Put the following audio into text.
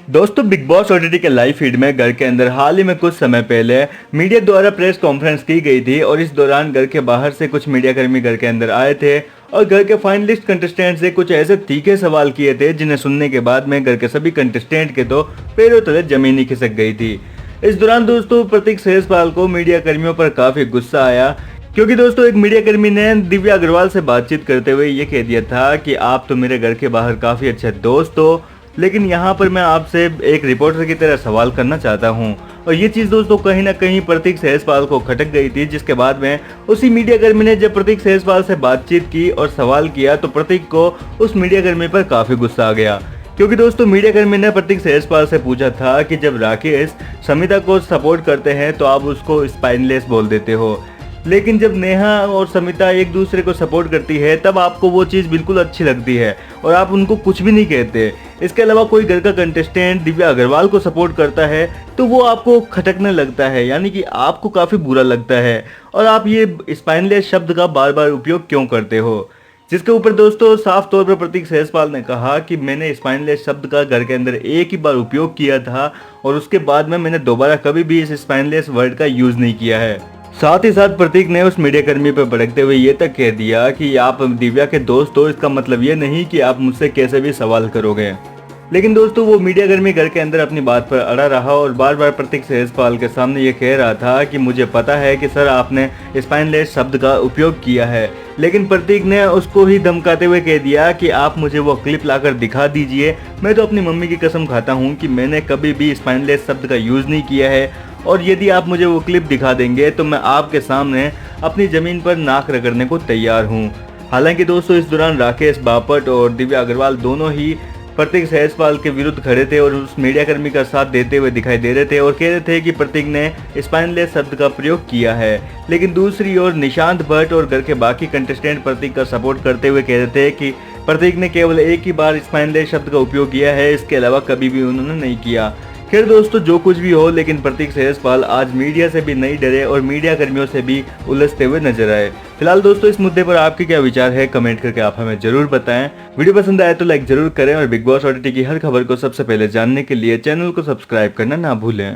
दोस्तों big boss OTT के live feed में घर के अंदर हाल ही में कुछ समय पहले मीडिया द्वारा प्रेस कॉन्फ्रेंस की गई थी और इस दौरान घर के बाहर से कुछ मीडिया कर्मी घर के अंदर आए थे और घर के फाइनलिस्ट कंटेस्टेंट से कुछ ऐसे तीखे सवाल किए थे जिन्हें सुनने के बाद में घर के सभी कंटेस्टेंट के तो पैरों तले जमीन ही खिसक गई थी। इस दौरान दोस्तों प्रतीक सहजपाल को मीडिया कर्मियों पर काफी गुस्सा आया क्योंकि दोस्तों एक मीडिया कर्मी ने दिव्या अग्रवाल से बातचीत करते हुए ये कह दिया था कि आप तो मेरे घर के बाहर काफी अच्छे दोस्त हो, लेकिन यहाँ पर मैं आपसे एक रिपोर्टर की तरह सवाल करना चाहता हूँ। और ये चीज़ दोस्तों कहीं ना कहीं प्रतीक सहजपाल को खटक गई थी, जिसके बाद में उसी मीडिया कर्मी ने जब प्रतीक सहजपाल से बातचीत की और सवाल किया तो प्रतीक को उस मीडिया कर्मी पर काफ़ी गुस्सा आ गया। क्योंकि दोस्तों मीडिया कर्मी ने प्रतीक सहजपाल से पूछा था कि जब राकेश समिता को सपोर्ट करते हैं तो आप उसको स्पाइनलेस बोल देते हो, लेकिन जब नेहा और समिता एक दूसरे को सपोर्ट करती है तब आपको वो चीज़ बिल्कुल अच्छी लगती है और आप उनको कुछ भी नहीं कहते। इसके अलावा कोई घर का कंटेस्टेंट दिव्या अग्रवाल को सपोर्ट करता है तो वो आपको खटकने लगता है, यानी कि आपको काफ़ी बुरा लगता है और आप ये स्पाइनलेस शब्द का बार बार उपयोग क्यों करते हो। जिसके ऊपर दोस्तों साफ तौर पर प्रतीक सहजपाल ने कहा कि मैंने स्पाइनलेस शब्द का घर के अंदर एक ही बार उपयोग किया था और उसके बाद में मैंने दोबारा कभी भी इस स्पाइनलेस वर्ड का यूज़ नहीं किया है। साथ ही साथ प्रतीक ने उस मीडिया कर्मी पर भड़कते हुए ये तक कह दिया कि आप दिव्या के दोस्त हो, इसका मतलब ये नहीं कि आप मुझसे कैसे भी सवाल करोगे। लेकिन दोस्तों वो मीडिया कर्मी घर के अंदर अपनी बात पर अड़ा रहा और बार बार प्रतीक सहजपाल के सामने ये कह रहा था कि मुझे पता है कि सर आपने स्पाइनलेस शब्द का उपयोग किया है, लेकिन प्रतीक ने उसको ही धमकाते हुए कह दिया कि आप मुझे वो क्लिप लाकर दिखा दीजिए। मैं तो अपनी मम्मी की कसम खाता हूँ कि मैंने कभी भी स्पाइनलेस शब्द का यूज़ नहीं किया है और यदि आप मुझे वो क्लिप दिखा देंगे तो मैं आपके सामने अपनी ज़मीन पर नाक रगड़ने को तैयार हूँ। हालांकि दोस्तों इस दौरान राकेश बापट और दिव्या अग्रवाल दोनों ही प्रतीक सहजपाल के विरुद्ध खड़े थे और उस मीडिया कर्मी का साथ देते हुए दिखाई दे रहे थे और कह रहे थे कि प्रतीक ने स्पाइनलेस शब्द का प्रयोग किया है। लेकिन दूसरी ओर निशांत भट्ट और घर के बाकी कंटेस्टेंट प्रतीक का सपोर्ट करते हुए कह रहे थे कि प्रतीक ने केवल एक ही बार स्पाइनलेस शब्द का उपयोग किया है, इसके अलावा कभी भी उन्होंने नहीं किया। खैर दोस्तों जो कुछ भी हो, लेकिन प्रतीक सहजपाल आज मीडिया से भी नहीं डरे और मीडिया कर्मियों से भी उलझते हुए नजर आए। फिलहाल दोस्तों इस मुद्दे पर आपके क्या विचार है, कमेंट करके आप हमें जरूर बताएं। वीडियो पसंद आए तो लाइक जरूर करें और बिग बॉस ओटीटी की हर खबर को सबसे पहले जानने के लिए चैनल को सब्सक्राइब करना ना भूलें।